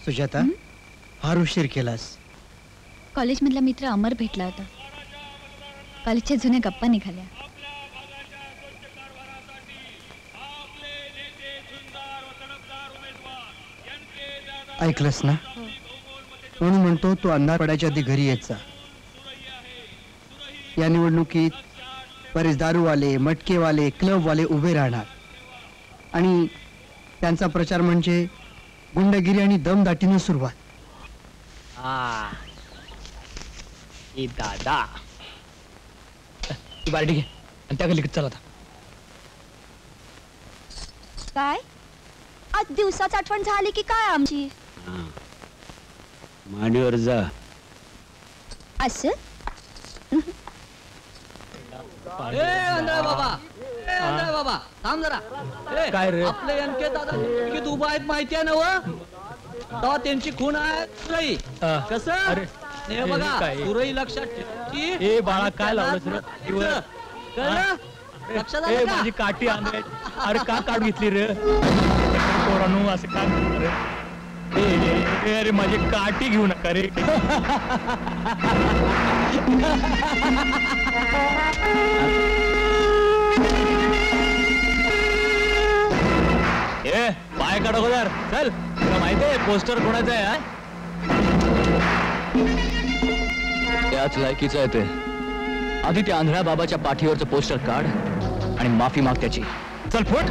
सुजाता, फार उशीर केलास. कॉलेजमधला मित्र अमर भेटला होता. कॉलेजच्या जुन्या गप्पा निघाल्या. ऐकलंस ना? म्हणून म्हणतो तू अंधार पडायच्या आधी घरी येत जा. या निवडणुकीत बरेच दारूवाले, मटकेवाले, क्लबवाले उभे राहणार आणि त्यांचा प्रचार म्हणजे गुंडगिरी आणि दमदाटीनं सुरुवात. दादा ती बारडी घे आणि त्या गलीकडे चला. काय आज दिवसाच आठवण झाली की काय आमची? मांडीवर जा. असं बाबा थांब जरा. काय रे? आपले एनके दादा की उभा आहेत माहिती आहे ना व? तेव्हा त्यांची खून आहे सुरई. कसं हे बघा सुरई लक्षात ठेव. ए बाळा काय लावलं कळलं? लक्षात आलं का? माझी काठी आणले. अरे का काढ घेतली रे पोरांनो? असं का रे? अरे माझी काठी घेऊ नका रे. ए पाय काढ अगोदर. चल तुला माहितीये पोस्टर कोणाचं आहे? त्याच लायकीचं आहे ते. आधी त्या आंधळ्या बाबाच्या पाठीवरचं पोस्टर काढ आणि माफी माग त्याची. चल फुट.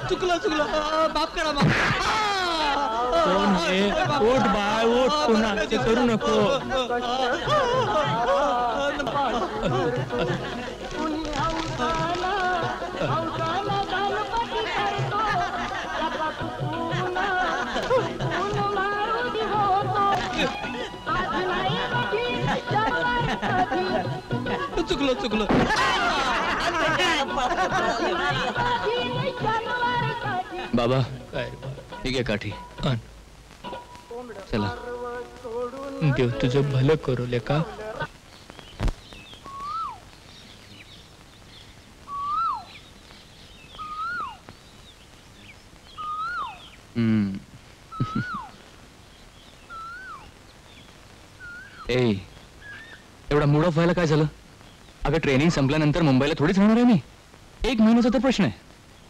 चुकलं चुकलं बाप करा बाप. ओट बाळ ओट. पुन्हा ते करू नको. चुकलं चुकलं. बाबा ठीक आहे काठी. चला देव तुझं भलं करू लेका. ए एवढा मूड ऑफ व्हायला काय झालं? अगं ट्रेनिंग संपल्यानंतर मुंबईला थोडीच राहणार आहे मी. 1 महिन्याचा तर प्रश्न आहे.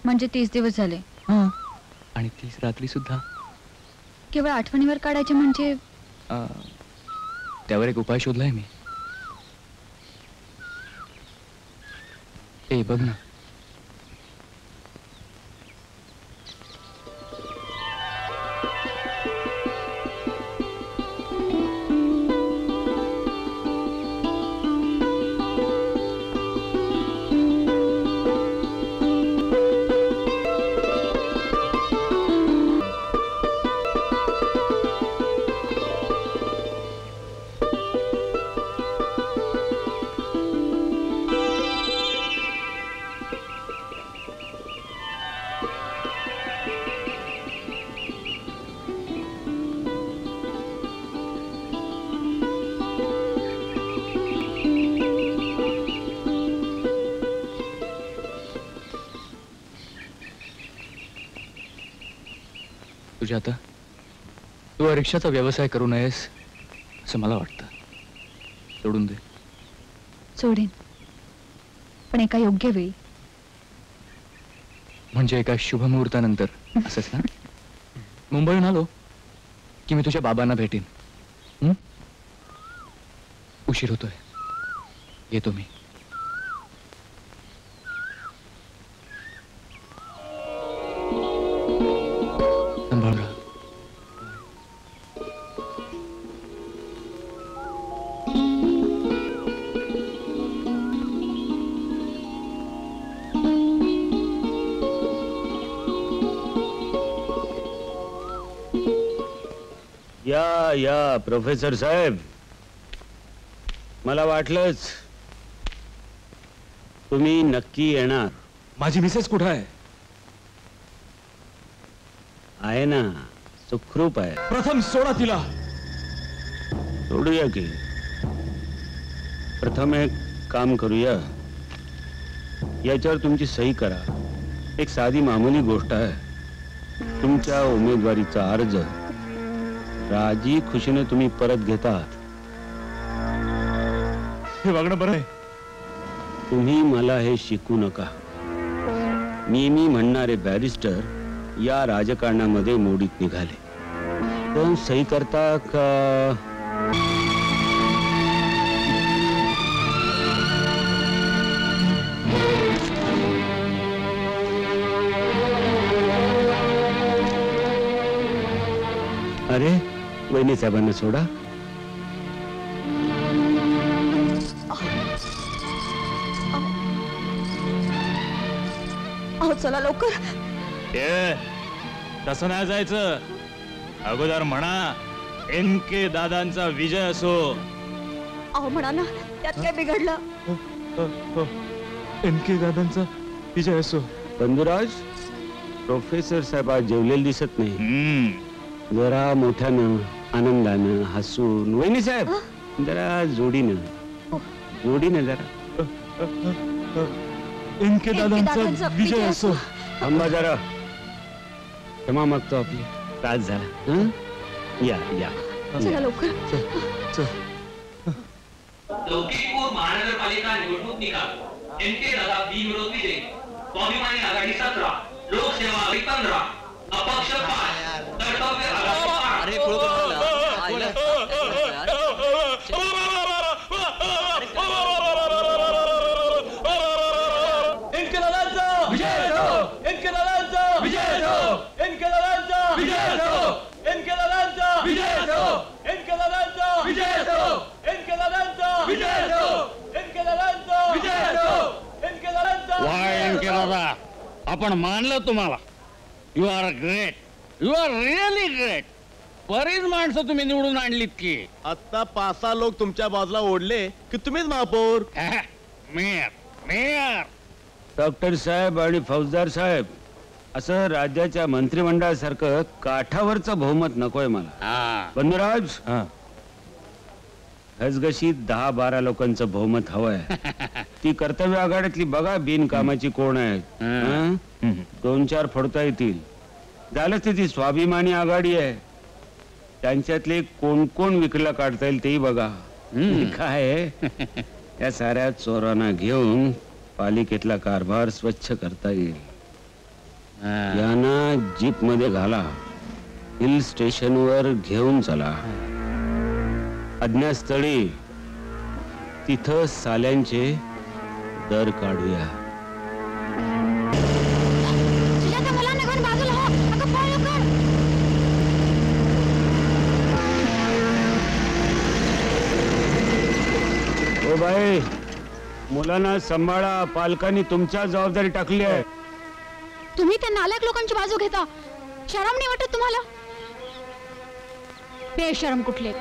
म्हणजे 30 दिवस झाले. आणि 30 रात्री सुद्धा. केवळ आठवणीवर काढायचे म्हणजे? त्यावर एक उपाय शोधलाय मी. ए बघ ना. सुजाता, तू रिक्षाचा व्यवसाय करू नयेस असं मला वाटतं. सोडून दे. सोडेन, पण एका योग्य वेळी. म्हणजे एका शुभमुहूर्तानंतर असंच ना? मुंबईहून आलो की मी तुझ्या बाबांना भेटीन. हं? उशीर होतोय, येतो मी. सांभाळून राहा. या प्रोफेसर साहेब, मला वाटलंच तुम्ही नक्की येणार. माझी मिसेस कुठं आहे? आहे ना, सुखरूप आहे. प्रथम सोडा तिला. सोडूया की. प्रथम एक काम करूया, याच्यावर तुमची सही करा. एक साधी मामूली गोष्ट आहे. तुमच्या उमेदवारीचा अर्ज राजी खुशीने तुम्ही परत घेता. हे वागणं बरं आहे. तुम्ही मला हे शिकू नका. नेहमी म्हणणारे बॅरिस्टर या राजकारणामध्ये मोडीत निघाले. पण सही करता का? अरे, वहिनी साहेबांना सोडा. अहो चला लवकर. तसं नाही जायचं. अगोदर म्हणा NK दादांचा विजय असो. अहो म्हणा ना, त्यात काय बिघडलं? NK दादांचा विजय असो. बंधुराज, प्रोफेसर साहेब आज जेवलेले दिसत नाही. जरा मोठ्यानं, आनंदानं, हसून. वहिनी साहेब, जरा जोडीनं जरा. NK दादांचा विजय असो. थांबा जरा. क्षमा मागतो, आपली त्रास झाला. हं? या या. चला लवकर. लौकिकपूर महानगरपालिका निवडणूक निकाल. NK दादा बिनविरोध विजयी. स्वाभिमानी आघाडी 17, लोकसेवा आघाडी 15, अपक्ष 5, कर्तव्य आघाडी 5. आपण मानलं तुम्हाला. You are great. You are really great. बरीच माणसं तुम्ही निवडून आणलीत की. आता 5-6 लोक तुमच्या बाजूला ओढले की तुम्हीच महापौर. Mayor mayor. डॉक्टर साहेब आणि फौजदार साहेब, असं राज्याच्या मंत्रिमंडळासारखं काठावरचं बहुमत नकोय मला. बंधुराज, घसघशीत 10-12 लोकांचं बहुमत हवंय. ती कर्तव्य आघाडीतली बघा बिनकामाची कोण आहेत. 2-4 फोडता येतील. झालं ती स्वाभिमानी आघाडी आहे, त्यांच्यातले कोण कोण विकला काढता येईल तेही बघा. काय आहे, या साऱ्या चोरांना घेऊन पालिकेतला कारभार स्वच्छ करता येईल. यांना जीप मध्ये घाला, हिल स्टेशनवर घेऊन चला. अज्ञातस्थळी तिथं साल्यांचे दर काढूया. ओ बाई, मुलांना सांभाळा. पालकांनी तुमच्या जबाबदारी टाकली आहे. तुम्ही त्या नालायक लोकांची बाजू घेता. शरम नाही वाटत तुम्हाला? बेशरम कुठले.